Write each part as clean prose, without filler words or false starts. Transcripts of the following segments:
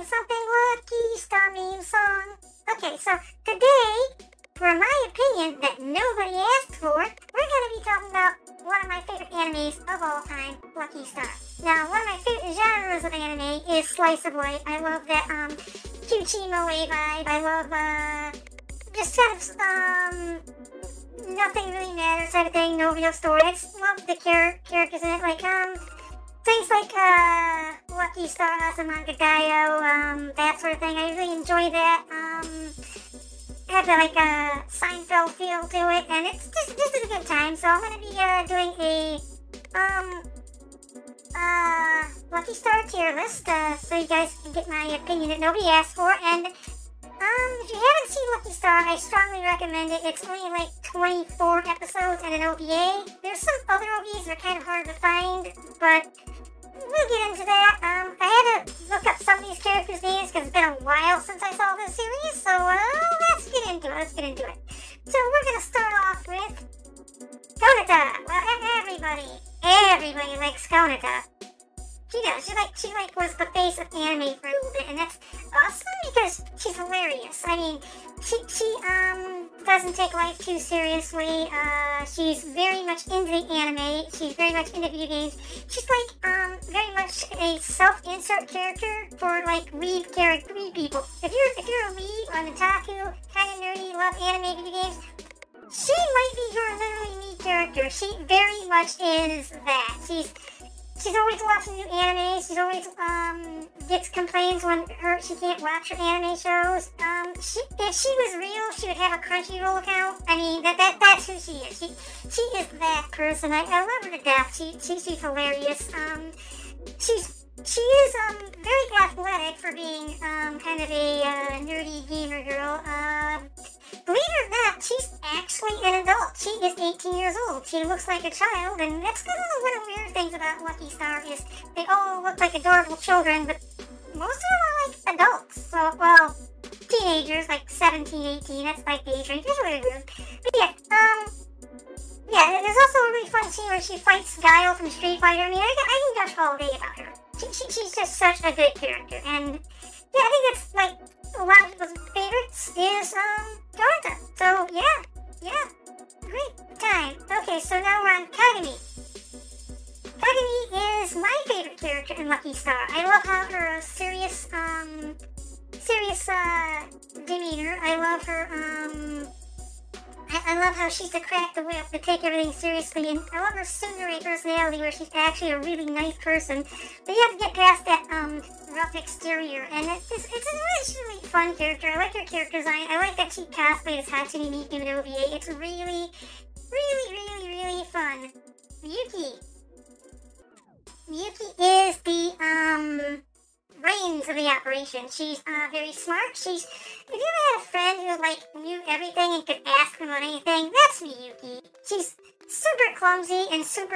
sing something Lucky Star meme song? Okay, so today, for my opinion that nobody asked for, we're going to be talking about one of my favorite animes of all time, Lucky Star. Now, one of my favorite genres of anime is slice of life. I love that Kyuchi Moe vibe. I love just kind of nothing really matters type of thing, no real story. I just love the characters in it, like things like Lucky Star, Azumanga Daioh, that sort of thing. I really enjoy that. Have like a Seinfeld feel to it, and it's just a good time. So I'm gonna be doing a Lucky Star tier list, so you guys can get my opinion that nobody asked for. And if you haven't seen Lucky Star, I strongly recommend it. It's only like 24 episodes and an OVA. There's some other OVAs that are kind of hard to find, but we'll get into that. I had to look up some of these characters' names because it's been a while since I saw this series, so let's get into it. So we're going to start off with Konata. Well, everybody likes Konata. She does. She was the face of anime for a little bit, and that's awesome because she's hilarious. I mean, she doesn't take life too seriously. She's very much into the anime. She's very much into video games. She's like very much a self-insert character for like weeb people. If you're a weeb on Otaku, kind of nerdy, love anime, video games, she might be your literally me character. She very much is that. She's always watching new anime. She's always gets complaints when she can't watch her anime shows. If she was real, she would have a Crunchyroll account. I mean, that's who she is. She is that person. I love her to death. She's hilarious. She is very athletic for being kind of a nerdy gamer girl. Believe it or not, she's actually an adult. She is 18 years old. She looks like a child, and that's kind of one of the weird things about Lucky Star is they all look like adorable children, but most of them are like adults. So, well, teenagers, like 17, 18, that's like the age range. It's really weird. But yeah, there's also a really fun scene where she fights Guile from Street Fighter. I mean, I can gush all day about her. She's just such a good character, and yeah, I think that's like a lot of people's favorites is Konata. So yeah, great time. Okay, so now we're on Kagami. Kagami is my favorite character in Lucky Star. I love how her serious demeanor. I love her I love how she's the crack the whip to take everything seriously, and I love her tsundere personality where she's actually a really nice person. But you have to get past that rough exterior, and it's a really fun character. I like her character design. I like that she cosplayed as Hatsune Miku in OVA. It's really fun. Miyuki is the brains of the operation. She's very smart. If you ever had a friend who like knew everything and could ask them about anything, that's Miyuki. She's super clumsy and she's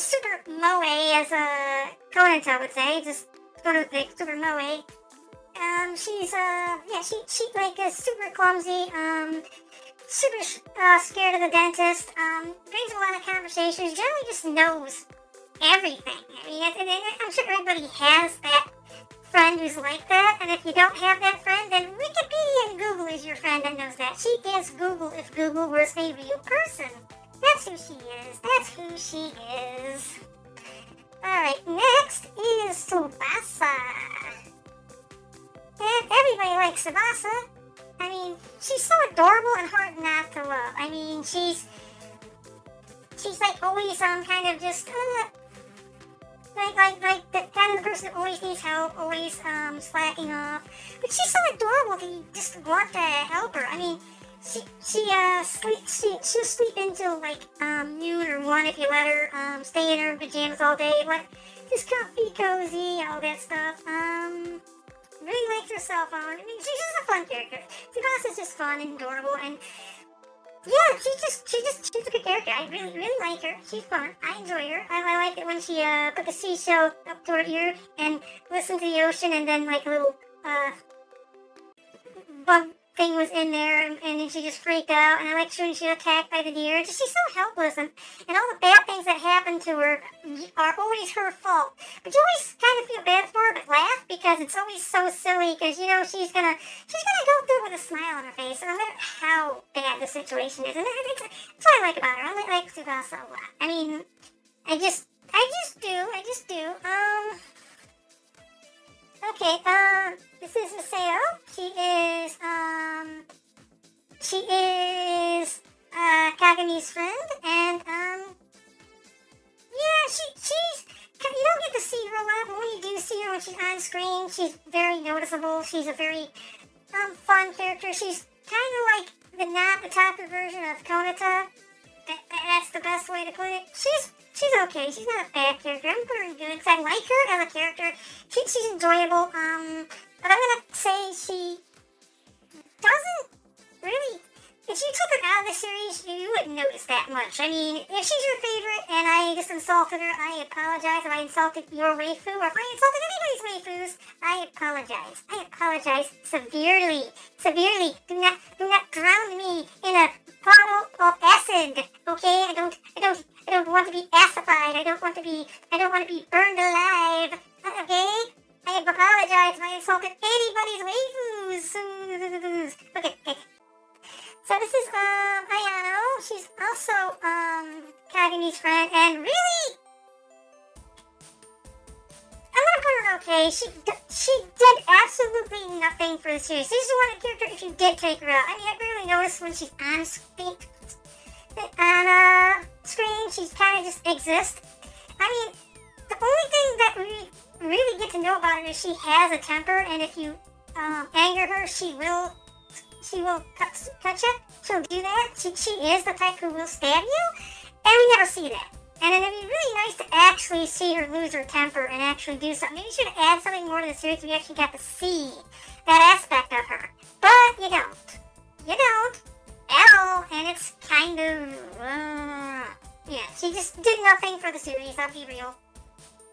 super moe, as Konata would say. Just go to the super moe. She's she like is super clumsy. Super scared of the dentist. Brings a lot of conversations. Generally just knows everything. I mean, I'm sure everybody has that friend who's like that, and if you don't have that friend, then Wikipedia and Google is your friend that knows that. She is Google if Google was a real person. That's who she is. Alright, next is Tsubasa. And everybody likes Tsubasa. I mean, she's so adorable and hard not to love. I mean, she's like always kind of just like the kind of person that always needs help, always slacking off. But she's so adorable that you just want to help her. I mean, she'll sleep until like noon or 1 if you let her stay in her pajamas all day, like just comfy, cozy, all that stuff. Really likes her cell phone. I mean, she's just a fun character. Tsubasa's just fun and adorable, and yeah, she's a good character. I really like her. She's fun. I enjoy her. I like it when she put the seashell up to her ear and listened to the ocean, and then like a little bug thing was in there, and then she just freaked out. And I like when she was attacked by the deer. She's so helpless, and all the bad things that happen to her are always her fault. But you always kind of feel bad for her, but laugh because it's always so silly. Because you know she's gonna go through it with a smile on her face, no matter how bad the situation is. And that's what I like about her. I like Tsubasa a lot. I mean, I just do. Okay, this is Maseo. She is Kagami's friend, and, yeah, she's, you don't get to see her a lot, but when you do see her when she's on screen, she's very noticeable. She's a very, fun character. She's kind of like the Otaku version of Konata. That's the best way to put it. She's okay. She's not a bad character. I'm putting her in good because I like her as a character. She's enjoyable. But I'm gonna say she doesn't really. If you took her out of the series, you wouldn't notice that much. I mean, if she's your favorite and I just insulted her, I apologize. If I insulted your waifu or if I insulted anybody's waifus, I apologize. I apologize severely. Severely. Do not drown me in a bottle of acid. Okay? I don't want to be acidified. I don't want to be burned alive. Okay? I apologize if I insulted anybody's waifus. Okay. So this is, Ayano. She's also, Kagami's friend, and really, I'm gonna put her okay. She did absolutely nothing for the series. She's the one character if you did take her out. I mean, I barely noticed when she's on screen. She kind of just exists. I mean, the only thing that we really get to know about her is she has a temper, and if you, anger her, she will cut you. She'll do that. She is the type who will stab you. And we never see that. And it'd be really nice to actually see her lose her temper and actually do something. Maybe you should add something more to the series so we actually got to see that aspect of her. But you don't. You don't. At all. And it's kind of, yeah, she just did nothing for the series, I'll be real.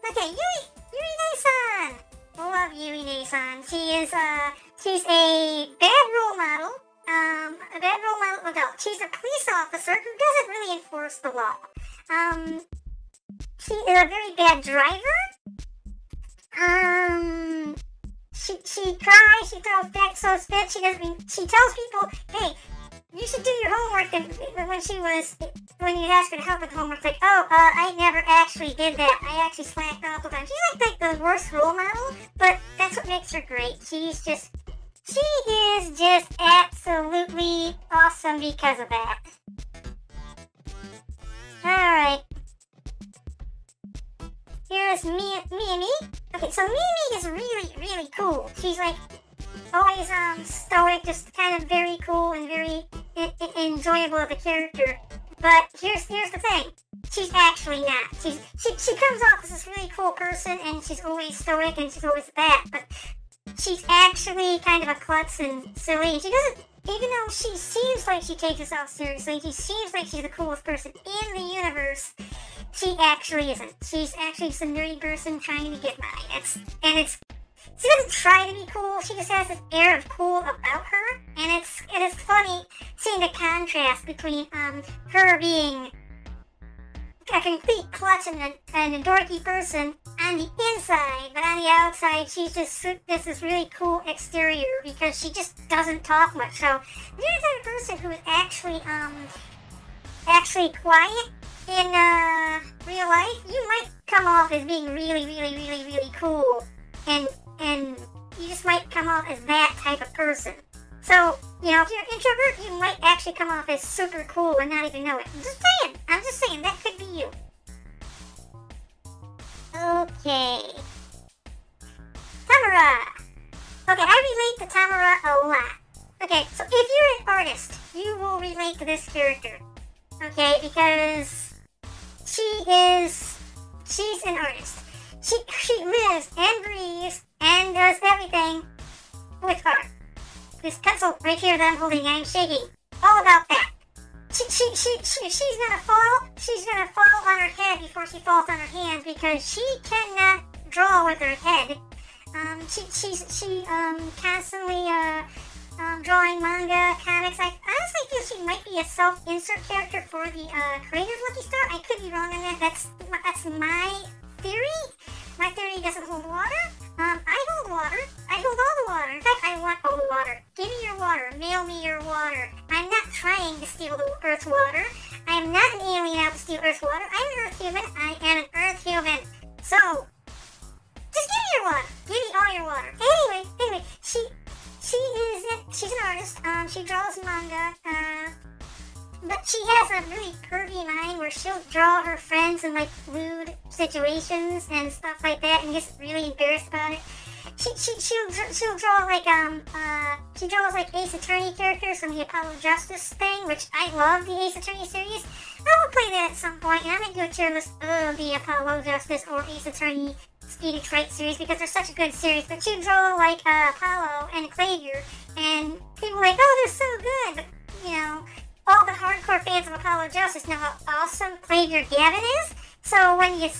Okay, Yui Ne-san. Love Yui Ne-san. She's a bad role model. A bad role model adult. She's a police officer who doesn't really enforce the law. She is a very bad driver. She cries, she throws back so spit, she tells people, hey, you should do your homework. And when you ask her to help with homework, it's like, I never actually did that. I actually slacked off the time. She's like the worst role model, but that's what makes her great. She is just absolutely awesome because of that. Alright. Here's Miyami. Okay, so Miyami is really, really cool. She's like always stoic, just kind of very cool and very enjoyable of a character. But here's the thing. She's actually not. She comes off as this really cool person, and she's always stoic and she's always that, but she's actually kind of a klutz and silly. She doesn't, even though she seems like she takes herself seriously, she seems like she's the coolest person in the universe, she actually isn't. She's actually just a nerdy person trying to get by. She doesn't try to be cool, she just has this air of cool about her, and it's funny seeing the contrast between, her being a complete klutz and a dorky person on the inside, but on the outside, she's just this really cool exterior because she just doesn't talk much. So, if you're the type of person who is actually quiet in real life, you might come off as being really, really, really, really cool, and you just might come off as that type of person. So, if you're an introvert, you might actually come off as super cool and not even know it. I'm just saying, that could be you. Okay. Tamara. Okay, I relate to Tamara a lot. Okay, so if you're an artist, you will relate to this character. Okay, because she's an artist. She lives and breathes and does everything with art. This pencil right here that I'm holding, I'm shaking. All about that. She's gonna fall on her head before she falls on her hands because she cannot draw with her head. She constantly drawing manga, comics. I honestly feel she might be a self-insert character for the creator of Lucky Star. I could be wrong on that. That's my theory. My theory doesn't hold water. I hold water. I hold all the water. In fact, I want all the water. Give me your water. Mail me your water. I'm not trying to steal the Earth's water. I am not an alien out to steal Earth's water. I'm an Earth human. I am an Earth human. So, just give me your water. Give me all your water. Anyway, she's an artist. She draws manga. But she has a really pervy mind where she'll draw her friends in like lewd situations and stuff like that, and gets really embarrassed about it. She'll draw like she draws like Ace Attorney characters from the Apollo Justice thing, which I love the Ace Attorney series. I will play that at some point, and I'm gonna do a tier list of the Apollo Justice or Ace Attorney Speedy Trite series because they're such a good series. But she'll draw like Apollo and Clavier, and people are like, oh, they're so good, but you know, all the hardcore fans of Apollo Justice know how awesome Clavier Gavin is. So when you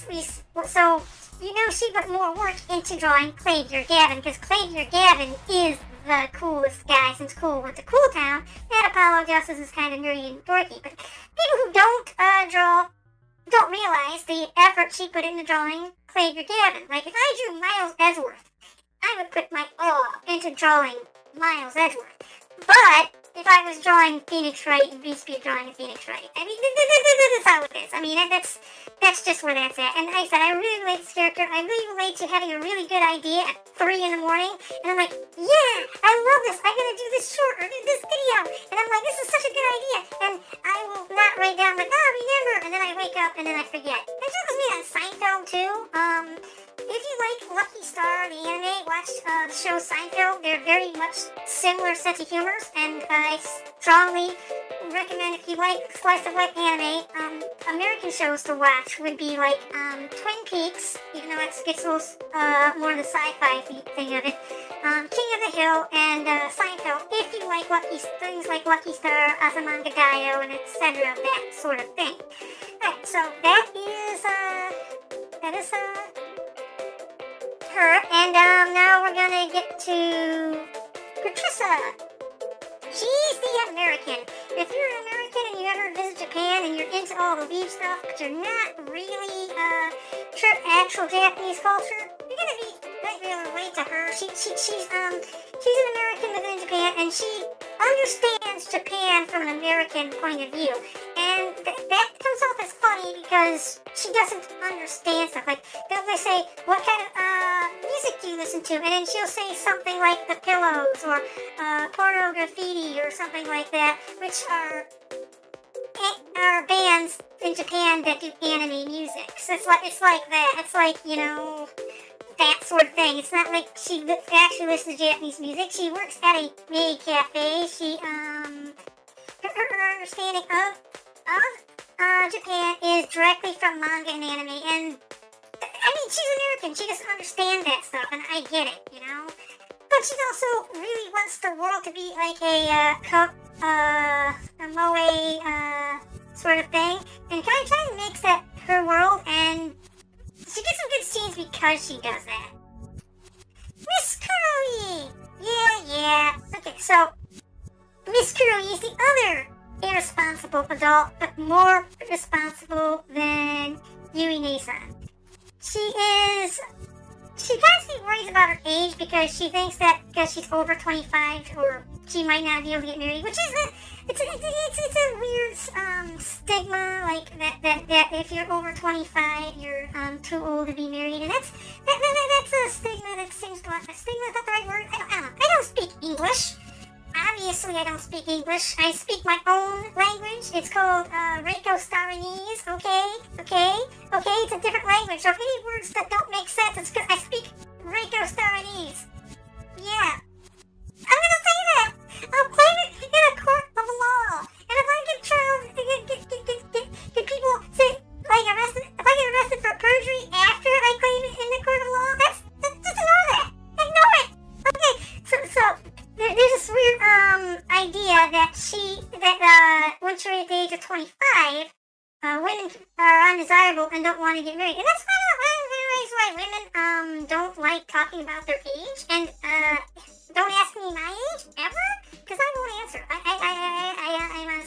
know she put more work into drawing Clavier Gavin, because Clavier Gavin is the coolest guy since Cool went to Cool Town. And Apollo Justice is kind of nerdy and dorky, but people who don't realize the effort she put into drawing Clavier Gavin. Like if I drew Miles Edgeworth, I would put my all into drawing Miles Edgeworth. But if I was drawing Phoenix Wright, you'd be drawing a Phoenix Wright. I mean, that's how it is. I mean, that's just where that's at. And like I said, I really relate to this character. I really relate to having a really good idea at 3 in the morning. And I'm like, yeah, I love this. I'm going to do this short or do this video. And I'm like, this is such a good idea. And I will not write down, like, oh, remember. And then I wake up and then I forget. That was me on Seinfeld, too. If you like Lucky Star, the anime, watch the show Seinfeld. They're very much similar sense of humors, and I strongly recommend if you like slice of life anime, American shows to watch would be like Twin Peaks, even though it gets a little more the sci-fi thing of it, King of the Hill, and Seinfeld. If you like things like Lucky Star, Azumanga Daioh, and etc., that sort of thing. Alright, so that is her, and now we're gonna get to Patricia. She's the American. If you're an American and you ever visit Japan and you're into all the weeb stuff, but you're not really actual Japanese culture, you're might be able to relate to her. She's an American within Japan, and she understands Japan from an American point of view. And that comes off as funny because she doesn't understand stuff. Like, they'll say, what kind of music do you listen to? And then she'll say something like The Pillows or Porno Graffiti or something like that, which are bands in Japan that do anime music. So it's like that. It's like, you know, that sort of thing. It's not like she actually listens to Japanese music. She works at a maid cafe. Her understanding of Japan is directly from manga and anime. And I mean, she's American. She doesn't understand that stuff, and I get it, you know. But she also really wants the world to be like a moe sort of thing, and kind of trying to make that her world, and she gets some good scenes because she does that. Miss Kuroi! Yeah. Okay, so Miss Kuroi is the other irresponsible adult, but more responsible than Yui Nason. She constantly worries about her age because she thinks that because she's over 25 or she might not be able to get married, which is it's a weird stigma, like that if you're over 25 you're too old to be married, and that's a stigma that seems to stigma is not the right word. I don't speak English. Obviously, I don't speak English. I speak my own language. It's called Raiko Star. Okay? It's a different language. So if any words that don't make sense, it's because I speak Raiko Star. Yeah. I'm gonna say that. I'll claim it in a court of law. And if I get trial, get people say, like, arrested, if I get arrested for perjury after I claim it in the court of law, that's just ignore that. Ignore it. Okay, so there's this weird idea that once you're at the age of 25, women are undesirable and don't want to get married, and that's fine. realize why women don't like talking about their age, and don't ask me my age ever, because I won't answer.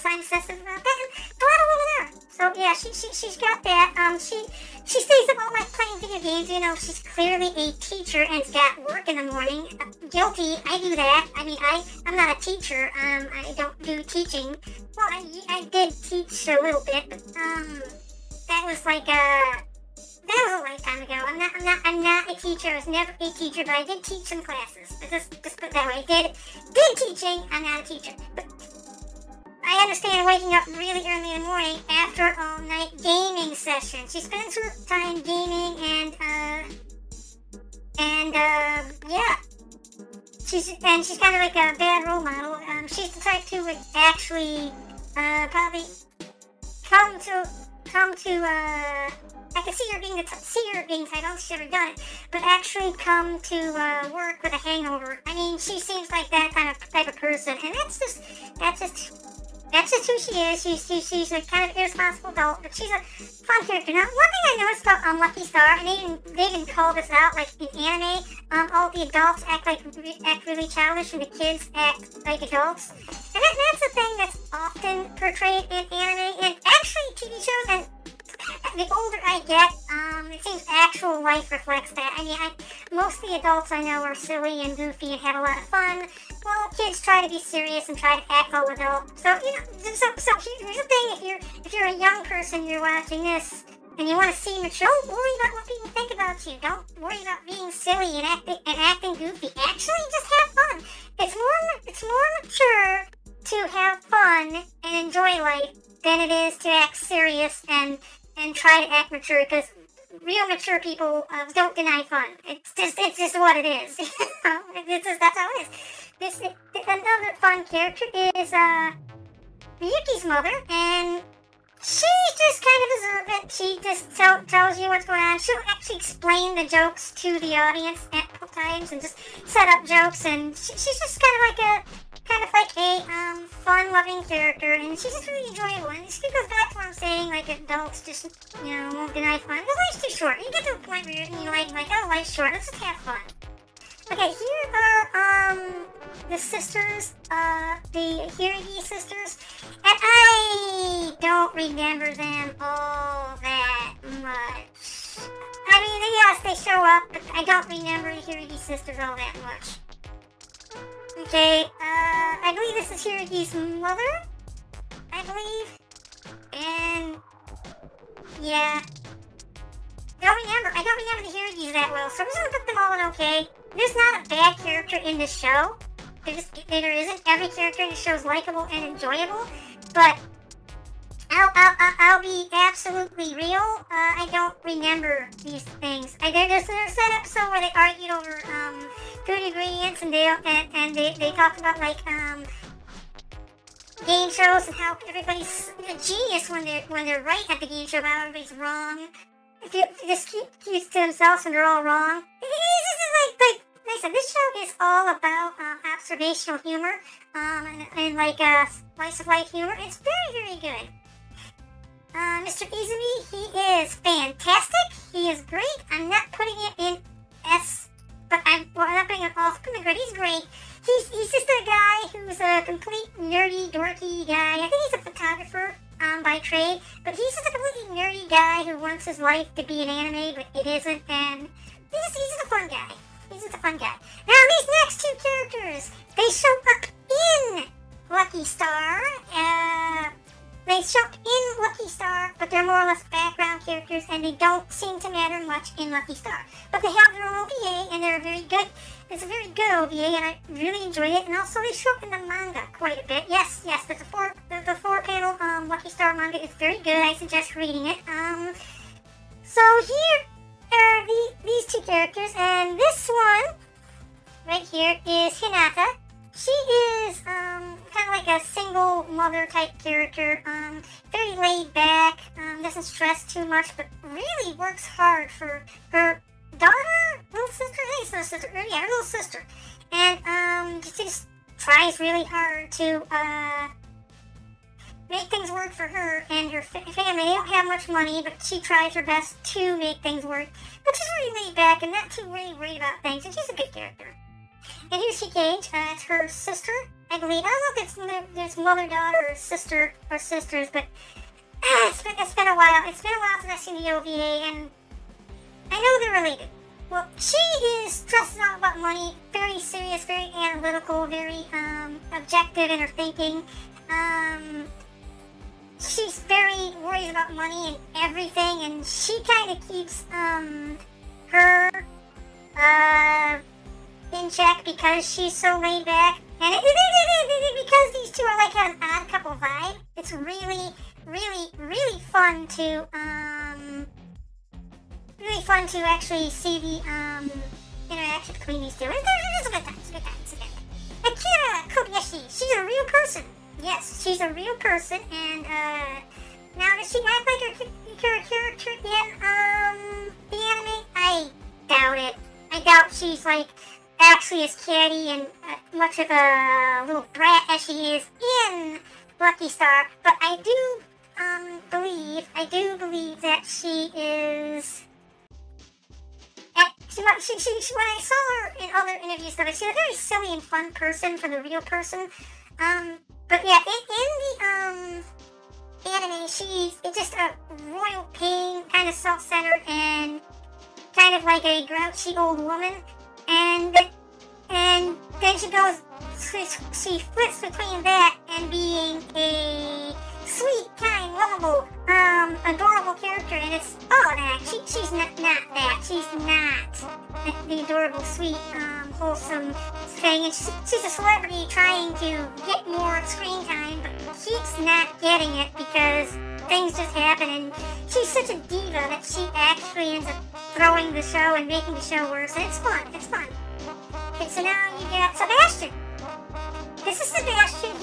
I'm sensitive about that, and a lot of women are. So yeah, she's got that. She stays up all night playing video games. You know, she's clearly a teacher and's got work in the morning. Guilty, I do that. I mean, I'm not a teacher. I don't do teaching. Well, I did teach a little bit, but that was like that was a lifetime ago. I'm not a teacher. I was never a teacher, but I did teach some classes. Just put it that way. Did teaching. I'm not a teacher. But I understand waking up really early in the morning after all night gaming session. She spends her time gaming and yeah. She's kind of like a bad role model. She's the type who would actually probably come to I can see her being titled. She's never done it, but actually come to work with a hangover. I mean, she seems like that type of person, and that's just who she is. She's a kind of irresponsible adult, but she's a fun character. Now, one thing I noticed about Lucky Star, and they even call this out, like in anime, all the adults act really childish, and the kids act like adults. And that's a thing that's often portrayed in anime, and actually TV shows, and the older I get, it seems actual life reflects that. I mean, most of the adults I know are silly and goofy and have a lot of fun, while kids try to be serious and try to act all adult. So, you know, so here's the thing, if you're a young person, you're watching this, and you want to see mature, don't worry about what people think about you. Don't worry about being silly and acting goofy. Actually, just have fun. It's more mature to have fun and enjoy life than it is to act serious and try to act mature, because real mature people don't deny fun. It's just what it is. That's how it is. Another fun character is Ryuki's mother, and she's just kind of observant. She just tells you what's going on. She'll actually explain the jokes to the audience at times and just set up jokes, and she's just kind of like a fun-loving character, and she's just really enjoyable. And this goes back to what I'm saying, like adults just, won't deny fun. Because life's too short. You get to a point where you're like, oh, life's short, let's just have fun. Okay, here are the sisters, the Hiragi sisters, and I don't remember them all that much. I mean, yes, they show up, but I don't remember the Hiragi sisters all that much. Okay, I believe this is Hiragi's mother, I believe, and yeah, I don't remember the Hiragis that well, so I'm just gonna put them all in okay. There's not a bad character in this show, there isn't. Every character in the show is likable and enjoyable, but I'll be absolutely real, I don't remember these things. They're set up so where they argued over, food ingredients, and they talk about, like, game shows and how everybody's a genius when they're right at the game show, how everybody's wrong. If you just keep to themselves and they're all wrong. Like I said, this show is all about observational humor, and like slice of life humor. It's very, very good. Mr. Izumi, he is fantastic. He is great. I'm not putting it in S, but I'm not putting it off. Good. He's great. He's just a guy who's a complete nerdy, dorky guy. I think he's a photographer by trade, but he's just a completely nerdy guy who wants his life to be an anime, but it isn't. And he's just a fun guy. Now these next two characters, they show up in Lucky Star. They show up in Lucky Star, but they're more or less background characters, and they don't seem to matter much in Lucky Star. But they have their own OVA, and they're very good. It's a very good OVA, and I really enjoyed it. And also, they show up in the manga quite a bit. Yes, the four-panel Lucky Star manga is very good. I suggest reading it. So here are these two characters, and this one right here is Hinata. She is kind of like a single mother type character, very laid back, doesn't stress too much, but really works hard for her little sister, and she just tries really hard to make things work for her and her family. They don't have much money, but she tries her best to make things work. But she's really laid back and not too really worried about things, and she's a good character. And here's Gage. It's her sister, I believe. I don't know if it's mother, daughter, or sister, or sisters, but it's been a while. It's been a while since I've seen the OVA, and I know they're related. Well, she is stressed out about money, very serious, very analytical, very objective in her thinking. She's very worried about money and everything, and she kind of keeps her in check because she's so laid back. And because these two are like have an odd couple vibe, it's really, really, really fun to actually see the interaction between these two. It's a good time. It's a good time. Akira Kobayashi, she's a real person. Yes, she's a real person, and now does she act like her character in the anime? I doubt it. I doubt she's like actually as catty and much of a little brat as she is in Lucky Star, but I do believe that she is. When I saw her in other interviews, she's a very silly and fun person for the real person. But yeah, in the anime, she's just a royal pain, kind of self-centered and kind of like a grouchy old woman. And then she flips between that and being a sweet, kind, lovable, adorable character, and it's all of that. She's not that. She's not the adorable, sweet, wholesome thing. And she's a celebrity trying to get more screen time, but keeps not getting it because things just happen. And she's such a diva that she actually ends up throwing the show and making the show worse. And it's fun. It's fun. Okay, so now you got Sebastian. This is Sebastian.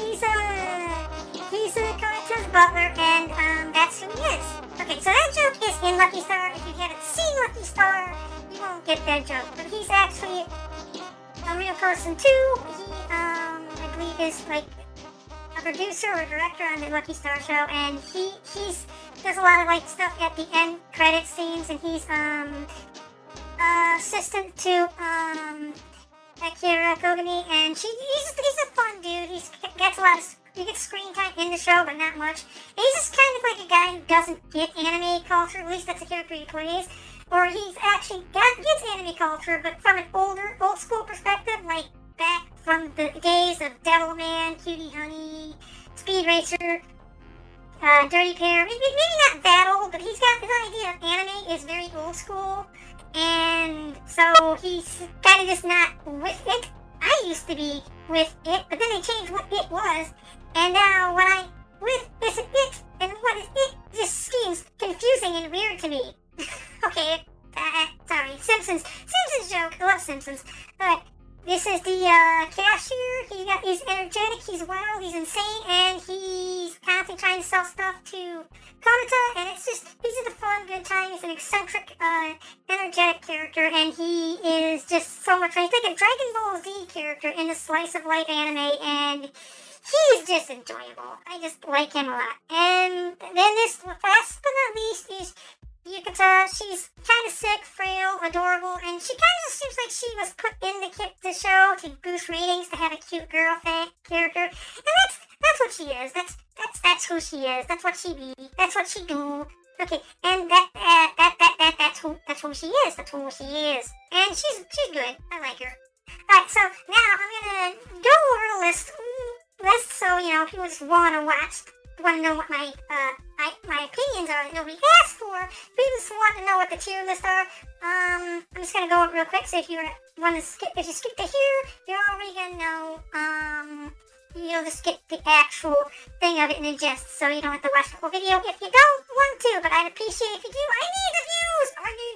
He's a Konato's butler, and that's who he is. Okay, so that joke is in Lucky Star. If you haven't seen Lucky Star, you won't get that joke. But he's actually a real person too. He, I believe, is like a producer or director on the Lucky Star show, and he's does a lot of like stuff at the end credit scenes, and he's assistant to Akira Kogami, and he's a fun dude. He gets screen time in the show, but not much. And he's just kind of like a guy who doesn't get anime culture. At least that's the character he plays. Or he's actually gets anime culture, but from an old school perspective, like back from the days of Devilman, Cutie Honey, Speed Racer, Dirty Pair. Maybe not that old, but he's got his idea of anime is very old school. And so he's kind of just not with it. I used to be with it, but then they changed what it was. And now when I'm with this it, and what is it, just seems confusing and weird to me. Okay, sorry. Simpsons joke. I love Simpsons. But this is the cashier. He's energetic, he's wild, he's insane, and he's constantly trying to sell stuff to Konata, and it's just, he's just a fun, good time. He's an eccentric, energetic character, and he is just so much fun. He's like a Dragon Ball Z character in a slice of life anime, and he's just enjoyable. I just like him a lot. And then this, last but not least, is Yukata. She's kind of sick, frail, adorable, and she kind of seems like she was put in the show to boost ratings, to have a cute girl character, and that's what she is. That's who she is. That's what she be. That's what she do. Okay, and that's who she is. That's who she is, and she's good. I like her. Alright, so now I'm gonna go over the list so people just want to know what my opinions are that nobody asked for. People just want to know what the tier lists are. I'm just gonna go over it real quick. So if you skip to here, you're already gonna know. You'll just get the actual thing of it in a gist, so you don't have to watch the whole video if you don't want to, but I'd appreciate if you do. I need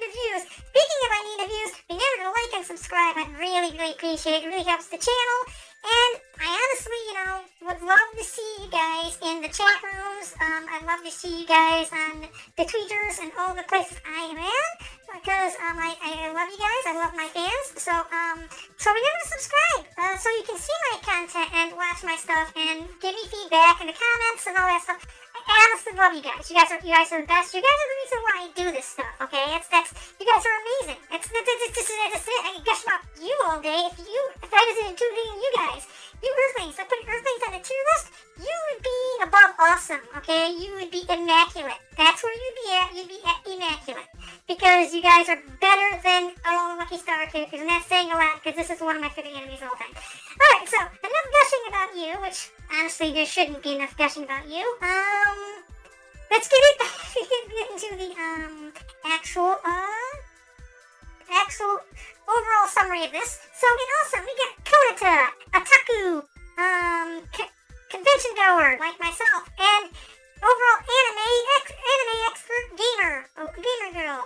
the views! Speaking of I need the views, remember to like and subscribe. I'd really, really appreciate it. It really helps the channel, and I honestly, would love to see you guys in the chat rooms. I'd love to see you guys on the tweeters and all the places I am at. So because I love you guys. I love my fans. So remember to subscribe so you can see my content and watch my stuff and give me feedback in the comments and all that stuff. I honestly love you guys. You guys are the best. You guys are the reason why I do this stuff. Okay, you guys are amazing. It's I can gush about you all day if I wasn't including you guys. You Earthlings, I put Earthlings on the tier list, you would be above awesome, okay? You would be immaculate. That's where you'd be at. You'd be at immaculate. Because you guys are better than all Lucky Star characters, and that's saying a lot, because this is one of my favorite enemies of all time. Alright, so, enough gushing about you, which, honestly, there shouldn't be enough gushing about you. Let's get into the, actual overall summary of this. So, in awesome, we got Konata, Otaku, convention goer like myself, and overall anime expert gamer girl.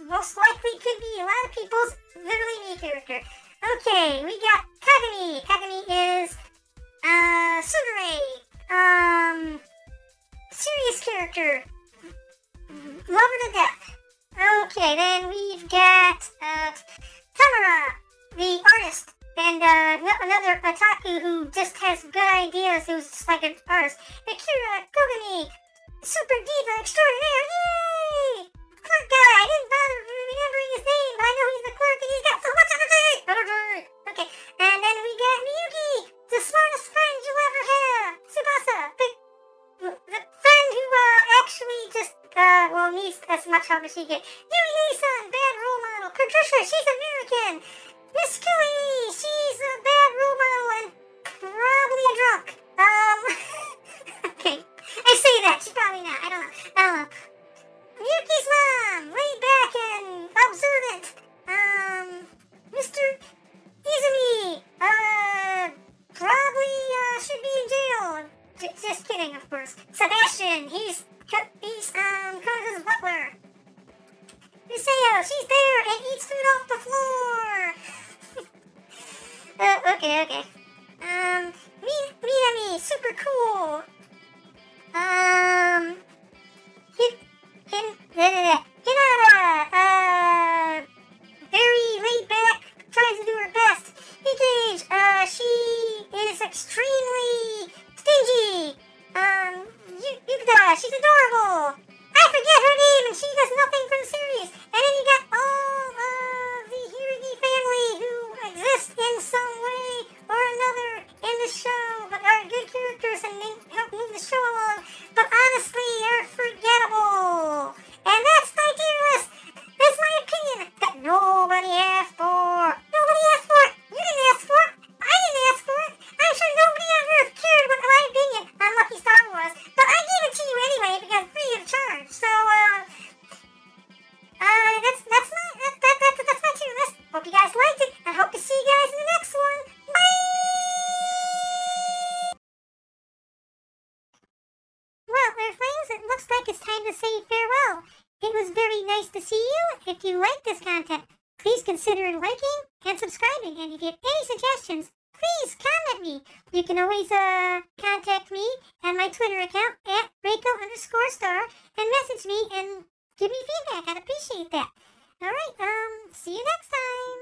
Most likely could be a lot of people's literally me character. Okay, we got Kagami. Kagami is tsundere, serious character, love her to death. Okay, then we've got Tamara, the artist, and another otaku who just has good ideas, who's just like an artist. Akira Kogami, super diva extraordinaire, yay! Clerk guy, I didn't bother remembering his name, but I know he's the clerk and he's got so much energy! Okay, and then we got Miyuki, the smartest friend you'll ever have! Tsubasa, the friend who actually just needs as much help as she gets. Yui-san, bad role model. Patricia, she's American. Miss Kelly, she's a bad role model and probably a drunk. Okay. I say that, she's probably not. I don't know. Miyuki's mom, laid back and observant. Mr. Izumi, probably should be in jail. Just kidding, of course. Sebastian, he's Konata's butler. Miseo, she's there and eats food off the floor. Okay. Minami, super cool. Hinata, very laid back, tries to do her best. Hikage, she is extremely stingy. Yukita, she's adorable. I forget her name and she does nothing for the series. And then you got all of the Hiragi family who exist in some way or another in the show, but are good characters and they help move the show along. But honestly, they're forgettable. And that's my tier list. That's my opinion that nobody asked for. Nobody asked for it. You didn't ask for it. I didn't ask for it. I'm sure nobody on Earth cared what my opinion on Lucky Star was, but I gave it to you anyway because free of charge. So that's my tier list. Hope you guys liked it. I hope to see you guys in the next one. Bye. Well, Earthlings, it looks like it's time to say farewell. It was very nice to see you. If you like this content, please consider liking and subscribing. And if you have any suggestions, please comment me. You can always contact me and my Twitter account at Raiko_Star and message me and give me feedback. I'd appreciate that. Alright, see you next time.